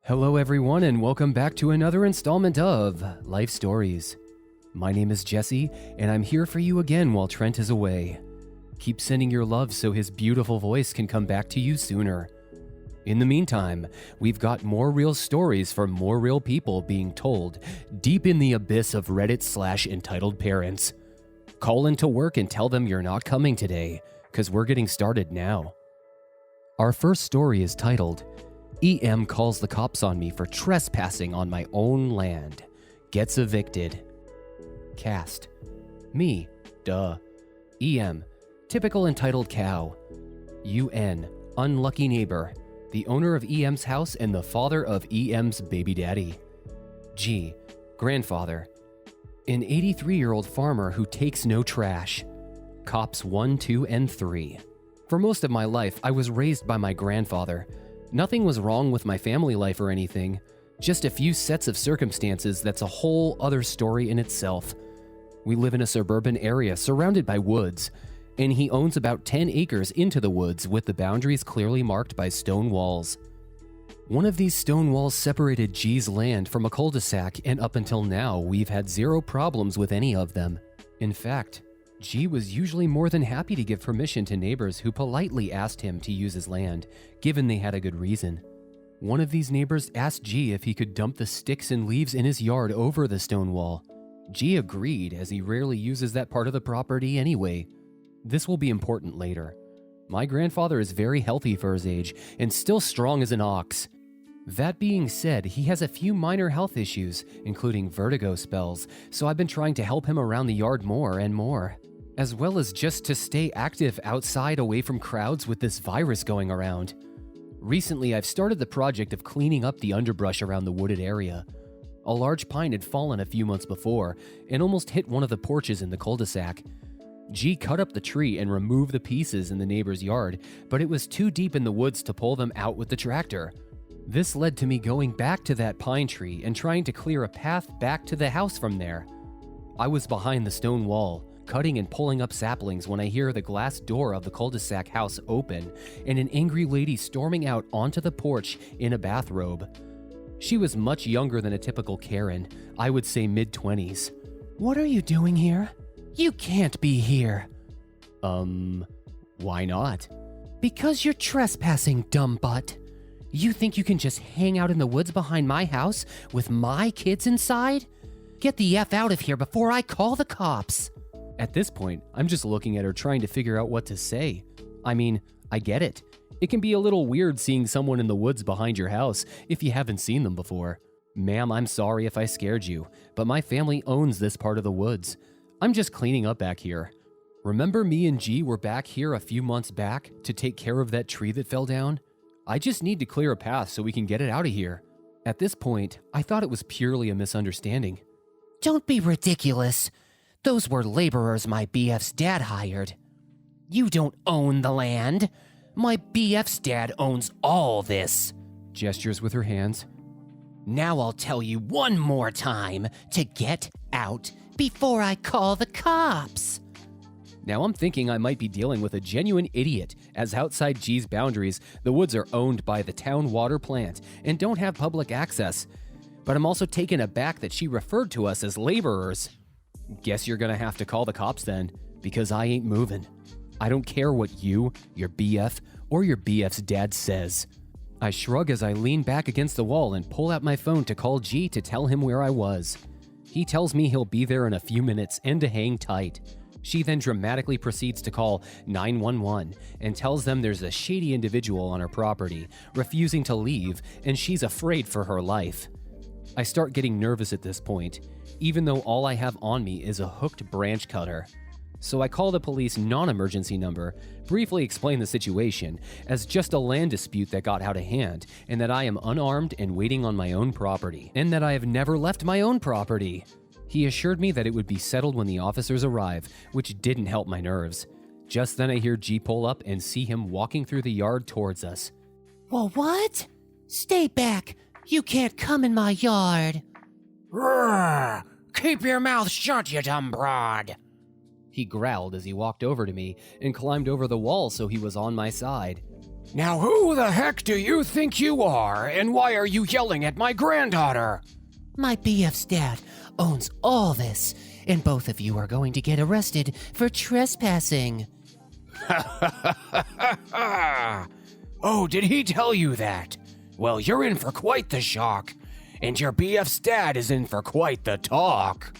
Hello everyone and welcome back to another installment of Life Stories. My name is Jesse and I'm here for you again while Trent is away. Keep sending your love so his beautiful voice can come back to you sooner. In the meantime, we've got more real stories from more real people being told deep in the abyss of Reddit/entitled parents. Call into work and tell them you're not coming today, because we're getting started now. Our first story is titled, EM calls the cops on me for trespassing on my own land. Gets evicted. Cast. Me. Duh. EM. Typical entitled cow. UN. Unlucky neighbor. The owner of EM's house and the father of EM's baby daddy. G. Grandfather. An 83-year-old farmer who takes no trash. Cops 1, 2, and 3. For most of my life, I was raised by my grandfather. Nothing was wrong with my family life or anything, just a few sets of circumstances that's a whole other story in itself. We live in a suburban area surrounded by woods, and he owns about 10 acres into the woods with the boundaries clearly marked by stone walls. One of these stone walls separated G's land from a cul-de-sac, and up until now, we've had zero problems with any of them. In fact, G was usually more than happy to give permission to neighbors who politely asked him to use his land, given they had a good reason. One of these neighbors asked G if he could dump the sticks and leaves in his yard over the stone wall. G agreed, as he rarely uses that part of the property anyway. This will be important later. My grandfather is very healthy for his age and still strong as an ox. That being said, he has a few minor health issues, including vertigo spells, so I've been trying to help him around the yard more and more, as well as just to stay active outside away from crowds with this virus going around. Recently, I've started the project of cleaning up the underbrush around the wooded area. A large pine had fallen a few months before and almost hit one of the porches in the cul-de-sac. G cut up the tree and removed the pieces in the neighbor's yard, but it was too deep in the woods to pull them out with the tractor. This led to me going back to that pine tree and trying to clear a path back to the house from there. I was behind the stone wall, cutting and pulling up saplings when I hear the glass door of the cul-de-sac house open and an angry lady storming out onto the porch in a bathrobe. She was much younger than a typical Karen, I would say mid-20s. "What are you doing here? You can't be here." Why not?" "Because you're trespassing, dumb butt. You think you can just hang out in the woods behind my house with my kids inside? Get the F out of here before I call the cops." At this point, I'm just looking at her trying to figure out what to say. I mean, I get it. It can be a little weird seeing someone in the woods behind your house if you haven't seen them before. "Ma'am, I'm sorry if I scared you, but my family owns this part of the woods. I'm just cleaning up back here. Remember me and G were back here a few months back to take care of that tree that fell down? I just need to clear a path so we can get it out of here." At this point, I thought it was purely a misunderstanding. "Don't be ridiculous. Those were laborers my BF's dad hired. You don't own the land. My BF's dad owns all this." Gestures with her hands. "Now I'll tell you one more time to get out before I call the cops." Now I'm thinking I might be dealing with a genuine idiot, as outside G's boundaries, the woods are owned by the town water plant and don't have public access. But I'm also taken aback that she referred to us as laborers. Guess you're gonna have to call the cops then, because I ain't moving. I don't care what you, your BF, or your BF's dad says. I shrug as I lean back against the wall and pull out my phone to call G to tell him where I was. He tells me he'll be there in a few minutes and to hang tight. She then dramatically proceeds to call 911 and tells them there's a shady individual on her property, refusing to leave, and she's afraid for her life. I start getting nervous at this point, even though all I have on me is a hooked branch cutter. So I call the police non-emergency number, briefly explain the situation as just a land dispute that got out of hand, and that I am unarmed and waiting on my own property, and that I have never left my own property. He assured me that it would be settled when the officers arrive, which didn't help my nerves. Just then I hear G pull up and see him walking through the yard towards us. "Well, what? Stay back. You can't come in my yard." "Roar! Keep your mouth shut, you dumb broad," he growled as he walked over to me and climbed over the wall so he was on my side. Now who the heck do you think you are, and why are you yelling at my granddaughter? My BF's dad owns all this, and both of you are going to get arrested for trespassing. Oh, did he tell you that? Well, you're in for quite the shock, and your BF's dad is in for quite the talk.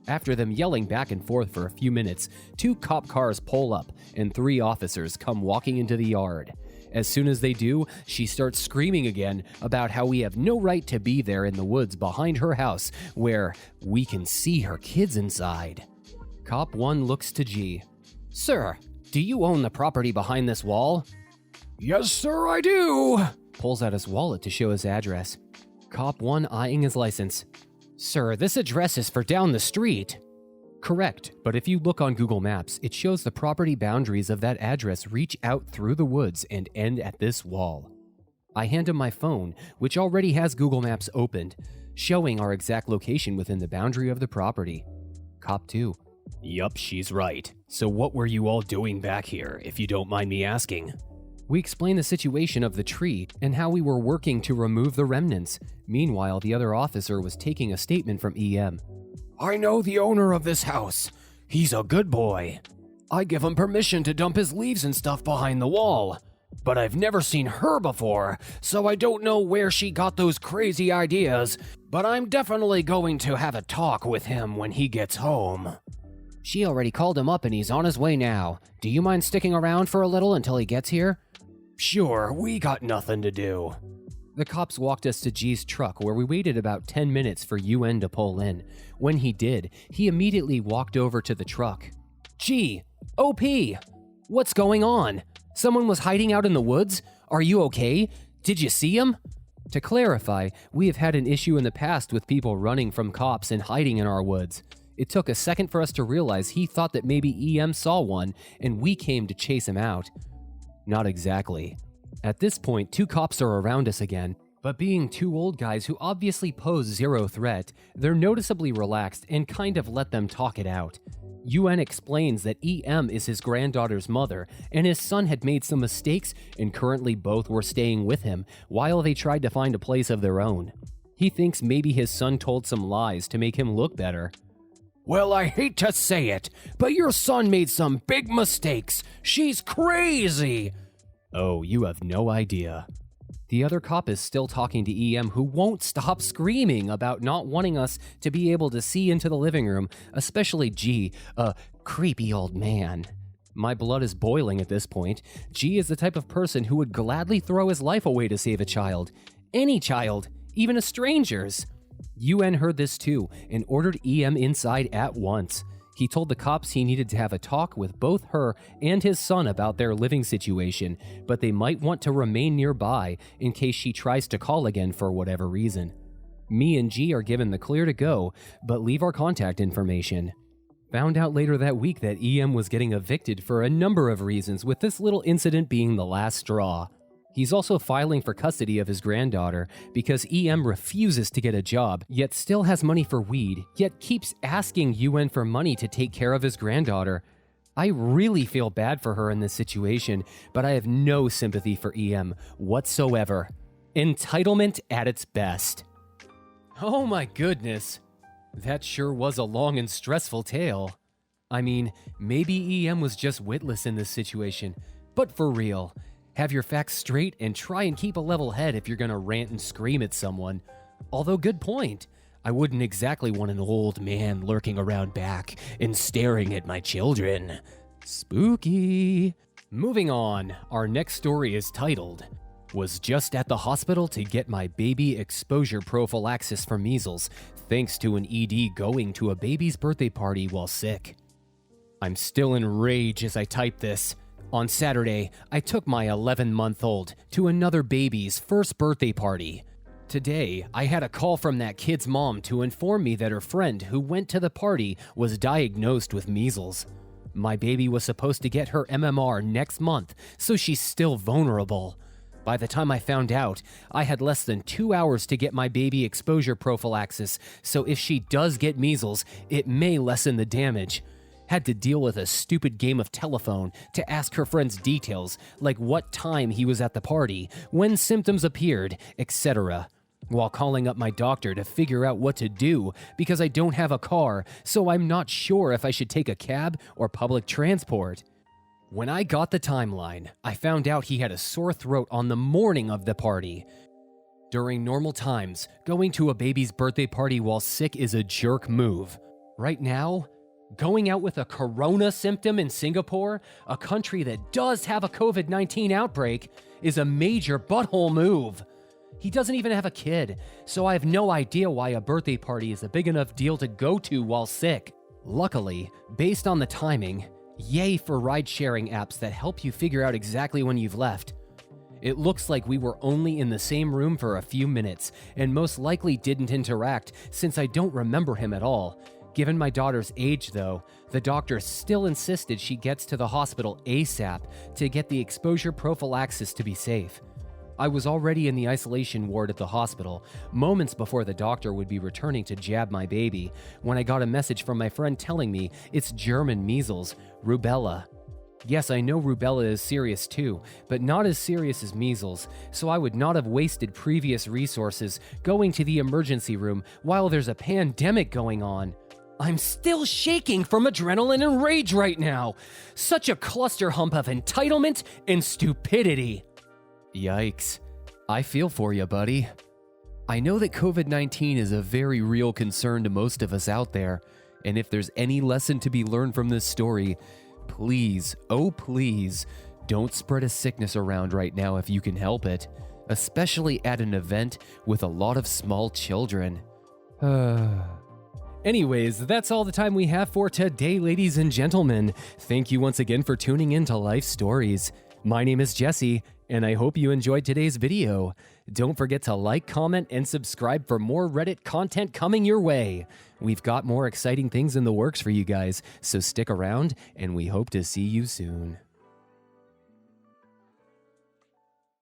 After them yelling back and forth for a few minutes, 2 cop cars pull up and 3 officers come walking into the yard. As soon as they do, she starts screaming again about how we have no right to be there in the woods behind her house where we can see her kids inside. Cop 1 looks to G. Sir, do you own the property behind this wall? Yes, sir, I do. Pulls out his wallet to show his address. Cop 1 eyeing his license. Sir, this address is for down the street. Correct, but if you look on Google Maps, it shows the property boundaries of that address reach out through the woods and end at this wall. I hand him my phone, which already has Google Maps opened, showing our exact location within the boundary of the property. Cop 2. Yup, she's right. So what were you all doing back here, if you don't mind me asking? We explained the situation of the tree and how we were working to remove the remnants. Meanwhile, the other officer was taking a statement from EM. I know the owner of this house. He's a good boy. I give him permission to dump his leaves and stuff behind the wall. But I've never seen her before, so I don't know where she got those crazy ideas, but I'm definitely going to have a talk with him when he gets home. She already called him up and he's on his way now. Do you mind sticking around for a little until he gets here? Sure, we got nothing to do. The cops walked us to G's truck where we waited about 10 minutes for UN to pull in. When he did, he immediately walked over to the truck. G, OP, what's going on? Someone was hiding out in the woods? Are you okay? Did you see him? To clarify, we have had an issue in the past with people running from cops and hiding in our woods. It took a second for us to realize he thought that maybe EM saw one and we came to chase him out. Not exactly. At this point, 2 cops are around us again, but being 2 old guys who obviously pose zero threat, they're noticeably relaxed and kind of let them talk it out. UN explains that EM is his granddaughter's mother, and his son had made some mistakes and currently both were staying with him while they tried to find a place of their own. He thinks maybe his son told some lies to make him look better. Well, I hate to say it, but your son made some big mistakes. She's crazy. Oh, you have no idea. The other cop is still talking to EM, who won't stop screaming about not wanting us to be able to see into the living room, especially G, a creepy old man. My blood is boiling at this point. G is the type of person who would gladly throw his life away to save a child. Any child, even a stranger's. UN heard this too and ordered EM inside at once. He told the cops he needed to have a talk with both her and his son about their living situation, but they might want to remain nearby in case she tries to call again for whatever reason. Me and G are given the clear to go, but leave our contact information. Found out later that week that EM was getting evicted for a number of reasons, with this little incident being the last straw. He's also filing for custody of his granddaughter because EM refuses to get a job, yet still has money for weed, yet keeps asking UN for money to take care of his granddaughter. I really feel bad for her in this situation, but I have no sympathy for EM whatsoever. Entitlement at its best. Oh my goodness. That sure was a long and stressful tale. I mean, maybe EM was just witless in this situation, but for real, have your facts straight and try and keep a level head if you're gonna rant and scream at someone. Although, good point. I wouldn't exactly want an old man lurking around back and staring at my children. Spooky. Moving on, our next story is titled, "Was just at the hospital to get my baby exposure prophylaxis for measles, thanks to an ED going to a baby's birthday party while sick." I'm still in rage as I type this. On Saturday, I took my 11-month-old to another baby's first birthday party. Today, I had a call from that kid's mom to inform me that her friend who went to the party was diagnosed with measles. My baby was supposed to get her MMR next month, so she's still vulnerable. By the time I found out, I had less than 2 hours to get my baby exposure prophylaxis, so if she does get measles, it may lessen the damage. Had to deal with a stupid game of telephone to ask her friends details, like what time he was at the party, when symptoms appeared, etc., while calling up my doctor to figure out what to do because I don't have a car, so I'm not sure if I should take a cab or public transport. When I got the timeline, I found out he had a sore throat on the morning of the party. During normal times, going to a baby's birthday party while sick is a jerk move. Right now, going out with a corona symptom in Singapore, a country that does have a COVID-19 outbreak, is a major butthole move. He doesn't even have a kid, so I have no idea why a birthday party is a big enough deal to go to while sick. Luckily, based on the timing, yay for ride-sharing apps that help you figure out exactly when you've left. It looks like we were only in the same room for a few minutes, and most likely didn't interact since I don't remember him at all. Given my daughter's age, though, the doctor still insisted she gets to the hospital ASAP to get the exposure prophylaxis to be safe. I was already in the isolation ward at the hospital, moments before the doctor would be returning to jab my baby, when I got a message from my friend telling me it's German measles, rubella. Yes, I know rubella is serious too, but not as serious as measles, so I would not have wasted previous resources going to the emergency room while there's a pandemic going on. I'm still shaking from adrenaline and rage right now. Such a cluster hump of entitlement and stupidity. Yikes. I feel for you, buddy. I know that COVID-19 is a very real concern to most of us out there, and if there's any lesson to be learned from this story, please, oh please, don't spread a sickness around right now if you can help it, especially at an event with a lot of small children. Anyways, that's all the time we have for today, ladies and gentlemen. Thank you once again for tuning in to Life Stories. My name is Jesse, and I hope you enjoyed today's video. Don't forget to like, comment, and subscribe for more Reddit content coming your way. We've got more exciting things in the works for you guys, so stick around, and we hope to see you soon.